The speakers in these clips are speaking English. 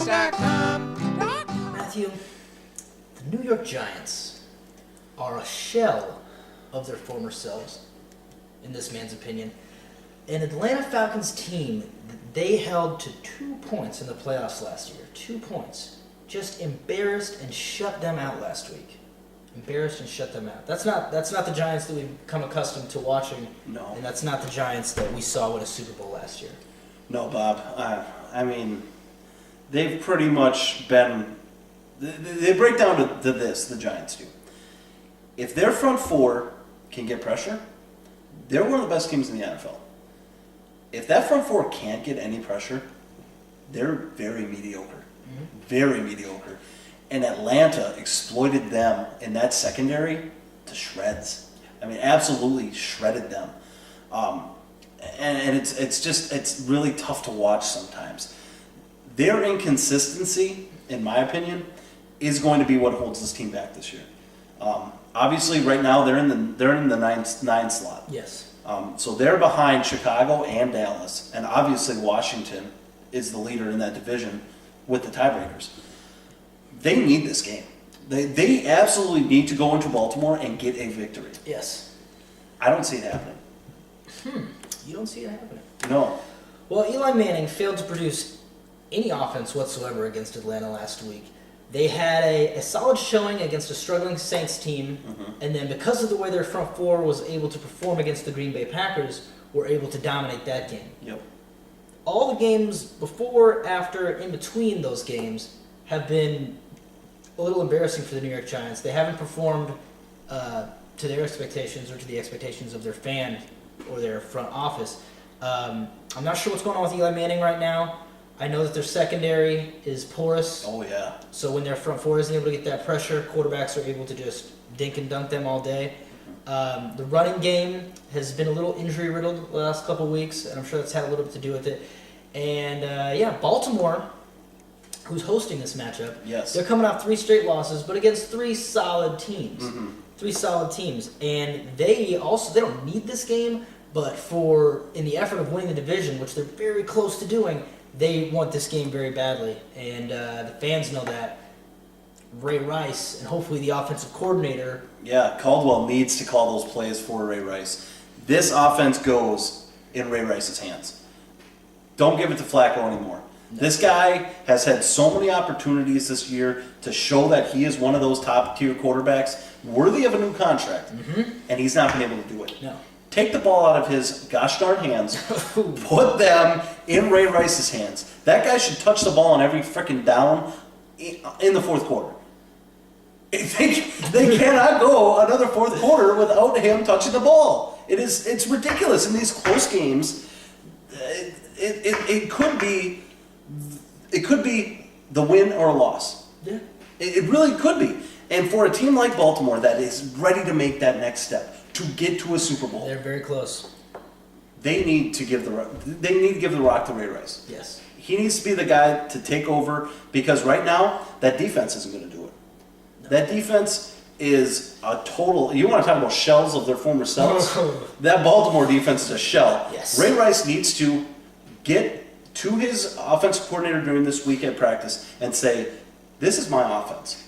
Football.com. Matthew, the New York Giants are a shell of their former selves, in this man's opinion. An Atlanta Falcons team, they held to 2 points in the playoffs last year. 2 points. Just embarrassed and shut them out last week. Embarrassed and shut them out. That's not the Giants that we've become accustomed to watching. No. And that's not the Giants that we saw win a Super Bowl last year. No, Bob. I mean, they've pretty much been... They break down to this, the Giants do. If their front four can get pressure, they're one of the best teams in the NFL. If that front four can't get any pressure, they're very mediocre. Mm-hmm. Very mediocre. And Atlanta exploited them in that secondary to shreds. I mean, absolutely shredded them. And it's really tough to watch sometimes. Their inconsistency, in my opinion, is going to be what holds this team back this year. Obviously, right now they're in the nine slot. Yes. So they're behind Chicago and Dallas, and obviously Washington is the leader in that division with the tiebreakers. They need this game. They absolutely need to go into Baltimore and get a victory. Yes. I don't see it happening. You don't see it happening. No. Well, Eli Manning failed to produce any offense whatsoever against Atlanta last week. They had a solid showing against a struggling Saints team, and then because of the way their front four was able to perform against the Green Bay Packers, were able to dominate that game. Yep. All the games before, after, in between those games have been a little embarrassing for the New York Giants. They haven't performed to their expectations or to the expectations of their fan or their front office. I'm not sure what's going on with Eli Manning right now. I know that their secondary is porous. Oh, yeah. So when their front four isn't able to get that pressure, quarterbacks are able to just dink and dunk them all day. The running game has been a little injury-riddled the last couple of weeks, and I'm sure that's had a little bit to do with it. And, Baltimore, who's hosting this matchup, Yes. they're coming off 3 straight losses, but against 3 solid teams. Mm-hmm. 3 solid teams. And they don't need this game, but in the effort of winning the division, which they're very close to doing, they want this game very badly, and the fans know that. Ray Rice, and hopefully the offensive coordinator. Yeah, Caldwell needs to call those plays for Ray Rice. This offense goes in Ray Rice's hands. Don't give it to Flacco anymore. No. This guy has had so many opportunities this year to show that he is one of those top-tier quarterbacks worthy of a new contract, and he's not been able to do it. No. Take the ball out of his gosh darn hands, put them in Ray Rice's hands. That guy should touch the ball on every freaking down in the fourth quarter. They cannot go another fourth quarter without him touching the ball. It's ridiculous in these close games. It could be the win or a loss. Yeah. It really could be. And for a team like Baltimore that is ready to make that next step, to get to a Super Bowl, They're very close. they need to give the rock to Ray Rice. Yes. He needs to be the guy to take over, because right now that defense isn't going to do it. No. That defense is a total. You want to talk about shells of their former selves? That Baltimore defense is a shell. Yes. Ray Rice needs to get to his offensive coordinator during this week at practice and say, "This is my offense,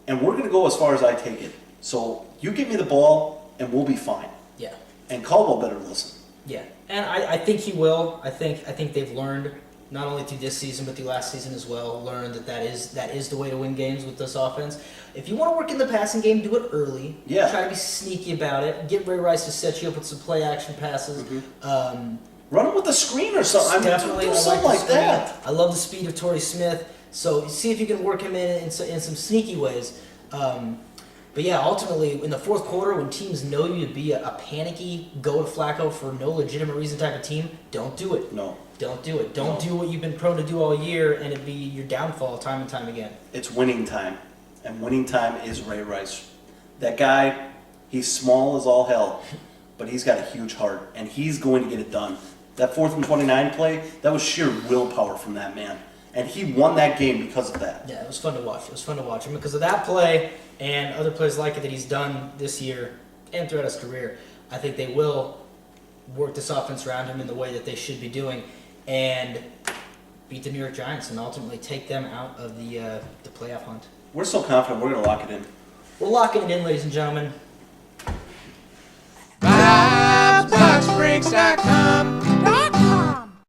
and we're going to go as far as I take it. So you give me the ball, and we'll be fine." Yeah. And Caldwell better listen. Yeah, and I think he will. I think they've learned, not only through this season but through last season as well, learned that is the way to win games with this offense. If you want to work in the passing game, do it early. Yeah. Try to be sneaky about it. Get Ray Rice to set you up with some play action passes. Run him with a screen or something. Definitely, do I something like like the that. screen. I love the speed of Torrey Smith. So see if you can work him in some sneaky ways. But yeah, ultimately, in the fourth quarter, when teams know you to be a panicky, go to Flacco for no legitimate reason type of team, don't do it. No. Don't do it. Don't do what you've been prone to do all year, and it be your downfall time and time again. It's winning time, and winning time is Ray Rice. That guy, he's small as all hell, but he's got a huge heart, and he's going to get it done. That 4th and 29 play, that was sheer willpower from that man. And he won that game because of that. Yeah, it was fun to watch. It was fun to watch him because of that play and other plays like it that he's done this year and throughout his career. I think they will work this offense around him in the way that they should be doing. And beat the New York Giants and ultimately take them out of the playoff hunt. We're so confident we're going to lock it in. We're locking it in, ladies and gentlemen.